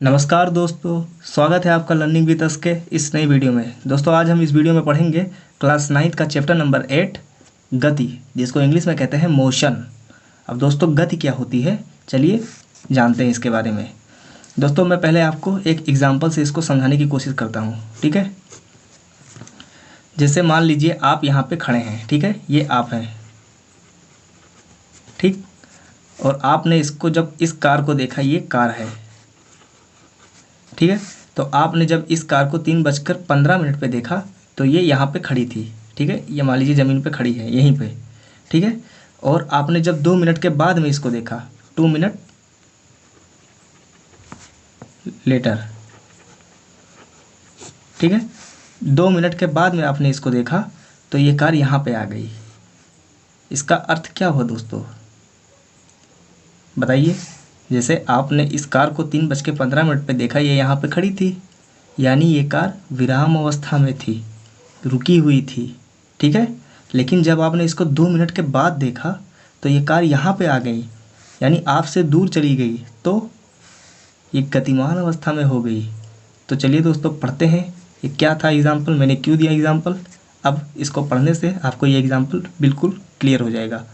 नमस्कार दोस्तों, स्वागत है आपका लर्निंग विद अस के इस नई वीडियो में। दोस्तों आज हम इस वीडियो में पढ़ेंगे क्लास 9 का चैप्टर नंबर 8 गति, जिसको इंग्लिश में कहते हैं मोशन। अब दोस्तों गति क्या होती है, चलिए जानते हैं इसके बारे में। दोस्तों मैं पहले आपको एक एग्जांपल से इसको समझाने की कोशिश करता हूँ, ठीक है। जैसे मान लीजिए आप यहाँ पे खड़े हैं, ठीक है, ये आप हैं, ठीक। और आपने इसको जब इस कार को देखा, ये कार है, ठीक है। तो आपने जब इस कार को 3:15 पे देखा तो ये यहाँ पे खड़ी थी, ठीक है। ये मान लीजिए ज़मीन पे खड़ी है यहीं पे, ठीक है। और आपने जब 2 मिनट के बाद में इसको देखा, 2 मिनट लेटर, ठीक है, 2 मिनट के बाद में आपने इसको देखा तो ये कार यहाँ पे आ गई। इसका अर्थ क्या हुआ दोस्तों, बताइए। जैसे आपने इस कार को 3:15 पे देखा, ये यहाँ पे खड़ी थी, यानी ये कार विराम अवस्था में थी, रुकी हुई थी, ठीक है। लेकिन जब आपने इसको 2 मिनट के बाद देखा तो ये कार यहाँ पे आ गई, यानी आपसे दूर चली गई, तो ये गतिमान अवस्था में हो गई। तो चलिए दोस्तों पढ़ते हैं ये क्या था एग्जाम्पल, मैंने क्यों दिया एग्जाम्पल। अब इसको पढ़ने से आपको ये एग्जाम्पल बिल्कुल क्लियर हो जाएगा।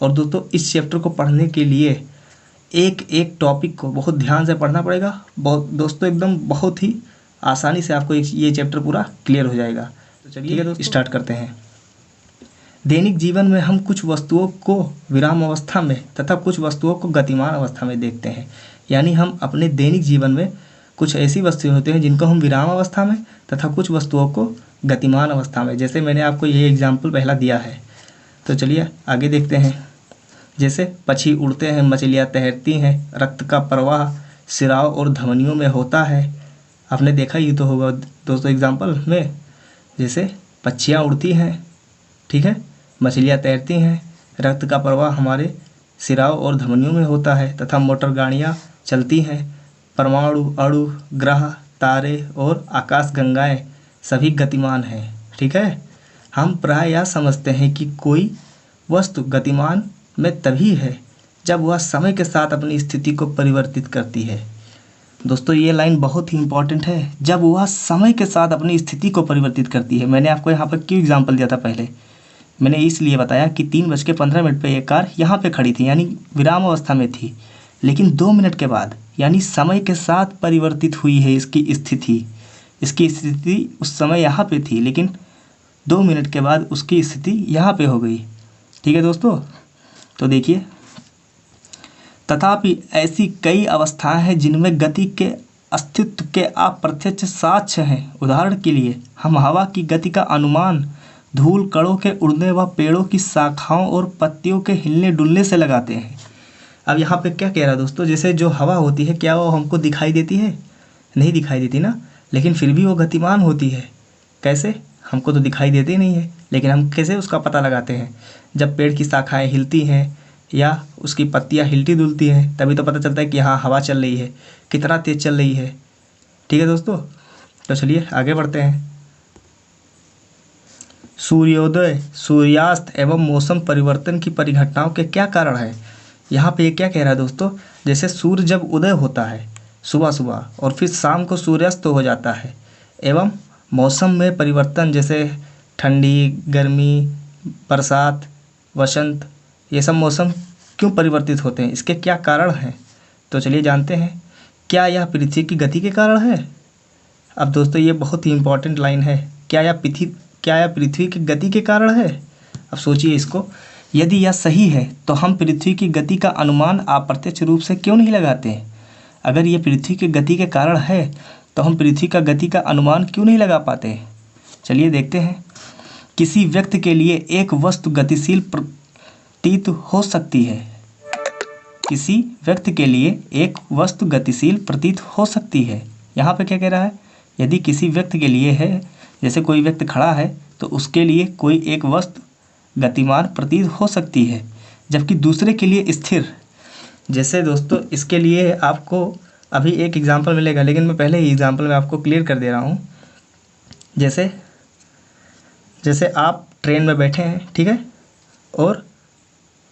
और दोस्तों इस चैप्टर को पढ़ने के लिए एक एक टॉपिक को बहुत ध्यान से पढ़ना पड़ेगा। दोस्तों एकदम बहुत ही आसानी से आपको ये चैप्टर पूरा क्लियर हो जाएगा। तो चलिए दोस्तों स्टार्ट करते हैं। दैनिक जीवन में हम कुछ वस्तुओं को विराम अवस्था में तथा कुछ वस्तुओं को गतिमान अवस्था में देखते हैं। यानी हम अपने दैनिक जीवन में कुछ ऐसी वस्तुएं होती हैं जिनको हम विराम अवस्था में तथा कुछ वस्तुओं को गतिमान अवस्था में, जैसे मैंने आपको ये एग्जाम्पल पहला दिया है। तो चलिए आगे देखते हैं। जैसे पक्षी उड़ते हैं, मछलियाँ तैरती हैं, रक्त का प्रवाह सिराओं और धमनियों में होता है। आपने देखा ही तो होगा दोस्तों एग्जाम्पल में, जैसे पक्षियाँ उड़ती हैं, ठीक है, मछलियाँ तैरती हैं, रक्त का प्रवाह हमारे सिराओं और धमनियों में होता है, तथा मोटर गाड़ियाँ चलती हैं। परमाणु, अणु, ग्रह, तारे और आकाशगंगाएं सभी गतिमान हैं, ठीक है। हम प्राय यह समझते हैं कि कोई वस्तु गतिमान में तभी है जब वह समय के साथ अपनी स्थिति को परिवर्तित करती है। दोस्तों ये लाइन बहुत ही इंपॉर्टेंट है, जब वह समय के साथ अपनी स्थिति को परिवर्तित करती है। मैंने आपको यहाँ पर क्यों एग्जांपल दिया था पहले, मैंने इसलिए बताया कि 3:15 पे एक कार यहाँ पे खड़ी थी, यानी विराम अवस्था में थी, लेकिन 2 मिनट के बाद यानी समय के साथ परिवर्तित हुई है इसकी स्थिति। इसकी स्थिति उस समय यहाँ पे थी, लेकिन 2 मिनट के बाद उसकी स्थिति यहाँ पे हो गई, ठीक है दोस्तों। तो देखिए, तथापि ऐसी कई अवस्थाएं हैं जिनमें गति के अस्तित्व के अप्रत्यक्ष साक्ष्य हैं। उदाहरण के लिए हम हवा की गति का अनुमान धूल कणों के उड़ने व पेड़ों की शाखाओं और पत्तियों के हिलने डुलने से लगाते हैं। अब यहाँ पे क्या कह रहा है दोस्तों, जैसे जो हवा होती है, क्या वो हमको दिखाई देती है? नहीं दिखाई देती ना, लेकिन फिर भी वो गतिमान होती है। कैसे? हमको तो दिखाई देती नहीं है, लेकिन हम कैसे उसका पता लगाते हैं? जब पेड़ की शाखाएं हिलती हैं या उसकी पत्तियां हिलती डुलती हैं, तभी तो पता चलता है कि हाँ हवा चल रही है, कितना तेज़ चल रही है, ठीक है दोस्तों। तो चलिए आगे बढ़ते हैं। सूर्योदय, सूर्यास्त एवं मौसम परिवर्तन की परिघटनाओं के क्या कारण हैं? यहाँ पे ये क्या कह रहा है दोस्तों, जैसे सूर्य जब उदय होता है सुबह सुबह और फिर शाम को सूर्यास्त हो जाता है, एवं मौसम में परिवर्तन जैसे ठंडी, गर्मी, बरसात, वसंत, ये सब मौसम क्यों परिवर्तित होते हैं, इसके क्या कारण हैं? तो चलिए जानते हैं। क्या यह पृथ्वी की गति के कारण है? अब दोस्तों ये बहुत ही इम्पोर्टेंट लाइन है। क्या यह पृथ्वी की गति के कारण है? अब सोचिए इसको, यदि यह सही है तो हम पृथ्वी की गति का अनुमान अप्रत्यक्ष रूप से क्यों नहीं लगाते हैं? अगर ये पृथ्वी की गति के कारण है तो हम पृथ्वी का गति का अनुमान क्यों नहीं लगा पाते? चलिए देखते हैं। किसी व्यक्ति के लिए एक वस्तु गतिशील प्रतीत हो सकती है। किसी व्यक्ति के लिए एक वस्तु गतिशील प्रतीत हो सकती है। यहाँ पे क्या कह रहा है, यदि किसी व्यक्ति के लिए है, जैसे कोई व्यक्ति खड़ा है तो उसके लिए कोई एक वस्तु गतिमान प्रतीत हो सकती है, जबकि दूसरे के लिए स्थिर। जैसे दोस्तों इसके लिए आपको अभी एक एग्जांपल मिलेगा, लेकिन मैं पहले ही एग्जांपल में आपको क्लियर कर दे रहा हूँ। जैसे आप ट्रेन में बैठे हैं, ठीक है, और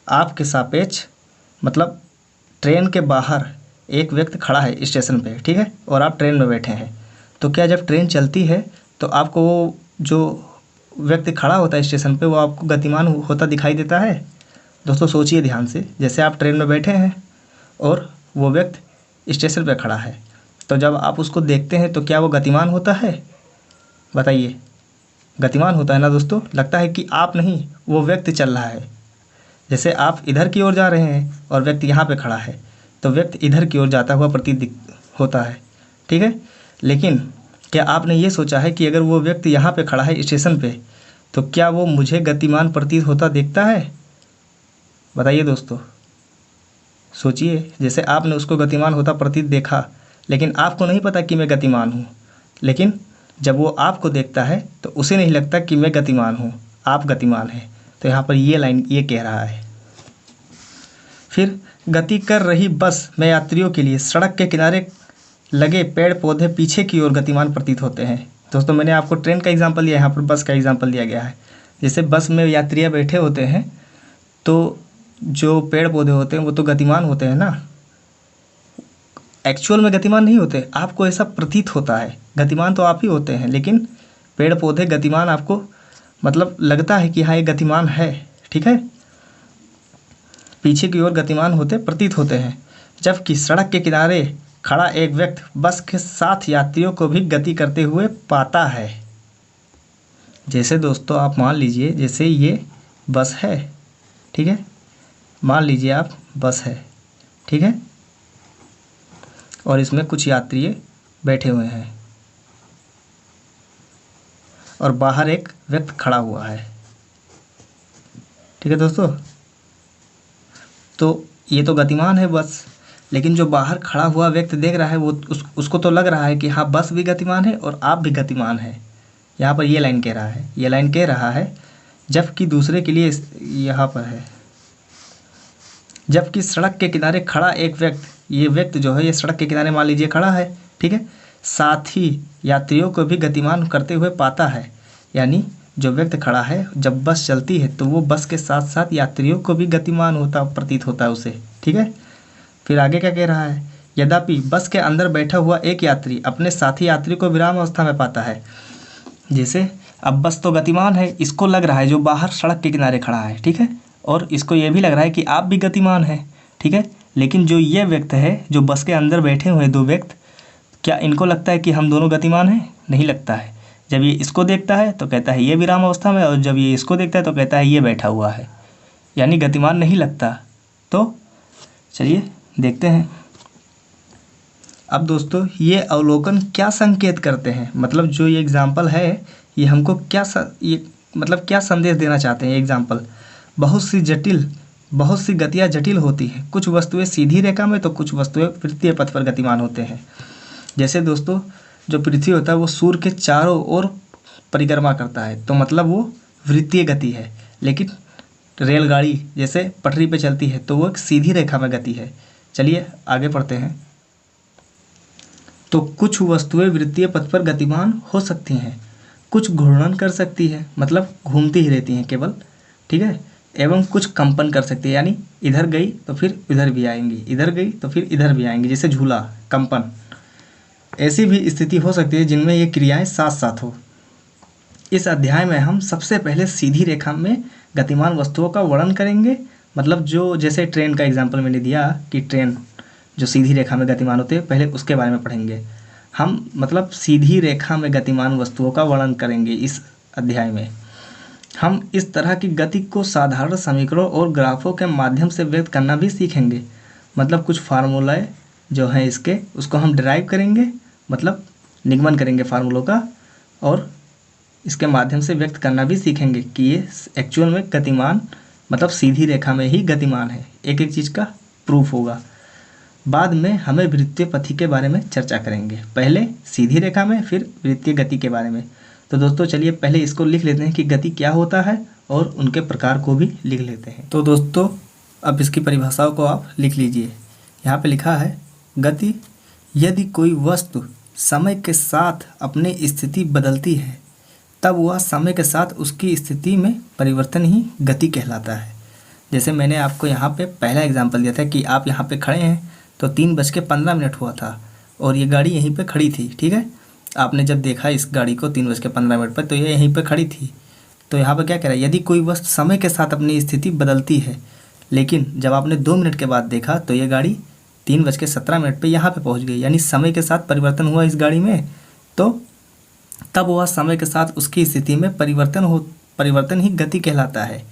आपके सापेक्ष मतलब ट्रेन के बाहर एक व्यक्ति खड़ा है स्टेशन पे, ठीक है, और आप ट्रेन में बैठे हैं, तो क्या जब ट्रेन चलती है तो आपको वो जो व्यक्ति खड़ा होता है स्टेशन पे वो आपको गतिमान होता दिखाई देता है? दोस्तों सोचिए ध्यान से, जैसे आप ट्रेन में बैठे हैं और वो व्यक्ति स्टेशन पे खड़ा है, तो जब आप उसको देखते हैं तो क्या वो गतिमान होता है? बताइए, गतिमान होता है ना दोस्तों। लगता है कि आप नहीं, वो व्यक्ति चल रहा है। जैसे आप इधर की ओर जा रहे हैं और व्यक्ति यहाँ पे खड़ा है, तो व्यक्ति इधर की ओर जाता हुआ प्रतीत होता है, ठीक है। लेकिन क्या आपने ये सोचा है कि अगर वो व्यक्ति यहाँ पे खड़ा है स्टेशन पे, तो क्या वो मुझे गतिमान प्रतीत होता देखता है? बताइए दोस्तों, सोचिए। जैसे आपने उसको गतिमान होता प्रतीत देखा, लेकिन आपको नहीं पता कि मैं गतिमान हूँ, लेकिन जब वो आपको देखता है तो उसे नहीं लगता कि मैं गतिमान हूँ, आप गतिमान हैं। तो यहाँ पर ये लाइन ये कह रहा है। फिर गति कर रही बस में यात्रियों के लिए सड़क के किनारे लगे पेड़ पौधे पीछे की ओर गतिमान प्रतीत होते हैं। दोस्तों मैंने आपको ट्रेन का एग्जांपल दिया, यहाँ पर बस का एग्जांपल दिया गया है। जैसे बस में यात्रियाँ बैठे होते हैं तो जो पेड़ पौधे होते हैं वो तो गतिमान होते हैं ना, एक्चुअल में गतिमान नहीं होते, आपको ऐसा प्रतीत होता है। गतिमान तो आप ही होते हैं, लेकिन पेड़ पौधे गतिमान आपको मतलब लगता है कि हाँ ये गतिमान है, ठीक है, पीछे की ओर गतिमान होते प्रतीत होते हैं। जबकि सड़क के किनारे खड़ा एक व्यक्ति बस के साथ यात्रियों को भी गति करते हुए पाता है। जैसे दोस्तों आप मान लीजिए, जैसे ये बस है, ठीक है, मान लीजिए आप बस है, ठीक है, और इसमें कुछ यात्री बैठे हुए हैं और बाहर एक व्यक्ति खड़ा हुआ है, ठीक है दोस्तों। तो ये तो गतिमान है बस, लेकिन जो बाहर खड़ा हुआ व्यक्ति देख रहा है वो उसको तो लग रहा है कि हाँ बस भी गतिमान है और आप भी गतिमान है। यहाँ पर ये लाइन कह रहा है, ये लाइन कह रहा है जबकि दूसरे के लिए यहाँ पर है, जबकि सड़क के किनारे खड़ा एक व्यक्ति, ये व्यक्ति जो है ये सड़क के किनारे मान लीजिए खड़ा है, ठीक है, साथ ही यात्रियों को भी गतिमान करते हुए पाता है। यानी जो व्यक्ति खड़ा है जब बस चलती है तो वो बस के साथ साथ यात्रियों को भी गतिमान होता प्रतीत होता है उसे, ठीक है। फिर आगे क्या कह रहा है, यद्यपि बस के अंदर बैठा हुआ एक यात्री अपने साथी यात्री को विराम अवस्था में पाता है। जैसे अब बस तो गतिमान है, इसको लग रहा है जो बाहर सड़क के किनारे खड़ा है, ठीक है, और इसको ये भी लग रहा है कि आप भी गतिमान हैं, ठीक है। लेकिन जो ये व्यक्ति है, जो बस के अंदर बैठे हुए दो व्यक्ति, क्या इनको लगता है कि हम दोनों गतिमान हैं? नहीं लगता है। जब ये इसको देखता है तो कहता है ये विराम अवस्था में, और जब ये इसको देखता है तो कहता है ये बैठा हुआ है, यानी गतिमान नहीं लगता। तो चलिए देखते हैं। अब दोस्तों ये अवलोकन क्या संकेत करते हैं, मतलब जो ये एग्जाम्पल है ये हमको क्या क्या संदेश देना चाहते हैं। एग्जाम्पल, बहुत सी गतियाँ जटिल होती हैं, कुछ वस्तुएं सीधी रेखा में तो कुछ वस्तुएं वृत्तीय पथ पर गतिमान होते हैं। जैसे दोस्तों जो पृथ्वी होता है वो सूर्य के चारों ओर परिक्रमा करता है, तो मतलब वो वृत्तीय गति है। लेकिन रेलगाड़ी जैसे पटरी पे चलती है तो वो एक सीधी रेखा में गति है। चलिए आगे पढ़ते हैं। तो कुछ वस्तुएं वृत्तीय पथ पर गतिमान हो सकती हैं, कुछ घूर्णन कर सकती है, मतलब घूमती ही रहती हैं केवल, ठीक है, एवं कुछ कंपन कर सकती है, यानी इधर गई तो फिर इधर भी आएंगी, इधर गई तो फिर इधर भी आएंगी, जैसे झूला, कंपन। ऐसी भी स्थिति हो सकती है जिनमें ये क्रियाएं साथ साथ हो। इस अध्याय में हम सबसे पहले सीधी रेखा में गतिमान वस्तुओं का वर्णन करेंगे, मतलब जो जैसे ट्रेन का एग्जाम्पल मैंने दिया कि ट्रेन जो सीधी रेखा में गतिमान होते हैं, पहले उसके बारे में पढ़ेंगे हम। मतलब सीधी रेखा में गतिमान वस्तुओं का वर्णन करेंगे इस अध्याय में। हम इस तरह की गति को साधारण समीकरणों और ग्राफों के माध्यम से व्यक्त करना भी सीखेंगे। मतलब कुछ फार्मूलाए जो हैं इसके, उसको हम डिराइव करेंगे, मतलब निगमन करेंगे फार्मूलों का, और इसके माध्यम से व्यक्त करना भी सीखेंगे कि ये एक्चुअल में गतिमान, मतलब सीधी रेखा में ही गतिमान है। एक एक चीज़ का प्रूफ होगा। बाद में हमें वृत्तीय पथी के बारे में चर्चा करेंगे, पहले सीधी रेखा में फिर वृत्तीय गति के बारे में। तो दोस्तों चलिए पहले इसको लिख लेते हैं कि गति क्या होता है और उनके प्रकार को भी लिख लेते हैं। तो दोस्तों अब इसकी परिभाषाओं को आप लिख लीजिए। यहाँ पे लिखा है, गति यदि कोई वस्तु समय के साथ अपनी स्थिति बदलती है तब वह समय के साथ उसकी स्थिति में परिवर्तन ही गति कहलाता है। जैसे मैंने आपको यहाँ पे पहला एग्जाम्पल दिया था कि आप यहाँ पे खड़े हैं तो 3:15 हुआ था और ये गाड़ी यहीं पे खड़ी थी। ठीक है, आपने जब देखा इस गाड़ी को 3:15 पर, तो ये यहीं पे खड़ी थी। तो यहाँ पर क्या कह रहा है, यदि कोई वस्तु समय के साथ अपनी स्थिति बदलती है, लेकिन जब आपने 2 मिनट के बाद देखा तो ये गाड़ी 3:17 पे यहाँ पे पहुँच गई, यानी समय के साथ परिवर्तन हुआ इस गाड़ी में। तो तब वह समय के साथ उसकी स्थिति में परिवर्तन ही गति कहलाता है।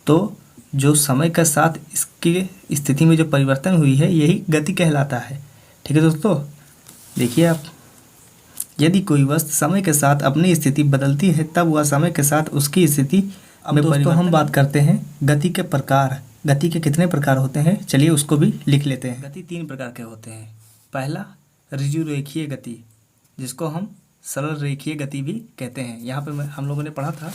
तो जो समय के साथ इसकी स्थिति में जो परिवर्तन हुई है, यही गति कहलाता है। ठीक है दोस्तों, देखिए आप, यदि कोई वस्तु समय के साथ अपनी स्थिति बदलती है, तब वह समय के साथ उसकी स्थिति में दोस्तों हम बात करते हैं गति के प्रकार। गति के कितने प्रकार होते हैं, चलिए उसको भी लिख लेते हैं। गति 3 प्रकार के होते हैं। पहला ऋजु रेखीय गति, जिसको हम सरल रेखीय गति भी कहते हैं। यहाँ पे हम लोगों ने पढ़ा था,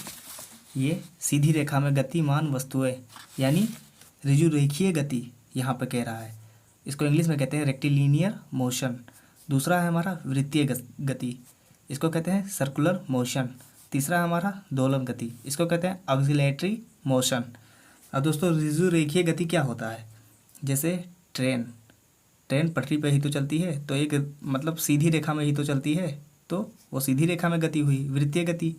ये सीधी रेखा में गतिमान वस्तुएं, यानी ऋजु रेखीय गति यहाँ पे कह रहा है। इसको इंग्लिश में कहते हैं रेक्टिलिनियर मोशन। दूसरा है हमारा वृत्तीय गति, इसको कहते हैं सर्कुलर मोशन। तीसरा है हमारा दोलन गति, इसको कहते हैं ऑक्सिलेटरी मोशन। अब दोस्तों ऋजु रेखीय गति क्या होता है, जैसे ट्रेन पटरी पे ही तो चलती है, तो एक मतलब सीधी रेखा में ही तो चलती है, तो वो सीधी रेखा में गति हुई वृत्तीय गति।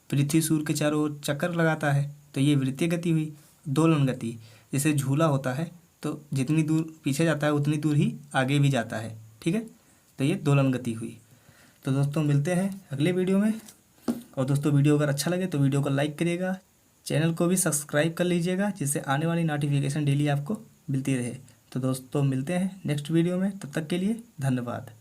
पृथ्वी सूर्य के चारों ओर चक्कर लगाता है, तो ये वृत्तीय गति हुई। दोलन गति, जैसे झूला होता है तो जितनी दूर पीछे जाता है उतनी दूर ही आगे भी जाता है। ठीक है, तो ये दोलन गति हुई। तो दोस्तों मिलते हैं अगले वीडियो में। और दोस्तों वीडियो अगर अच्छा लगे तो वीडियो को लाइक करिएगा, चैनल को भी सब्सक्राइब कर लीजिएगा, जिससे आने वाली नोटिफिकेशन डेली आपको मिलती रहे। तो दोस्तों मिलते हैं नेक्स्ट वीडियो में, तब तक के लिए धन्यवाद।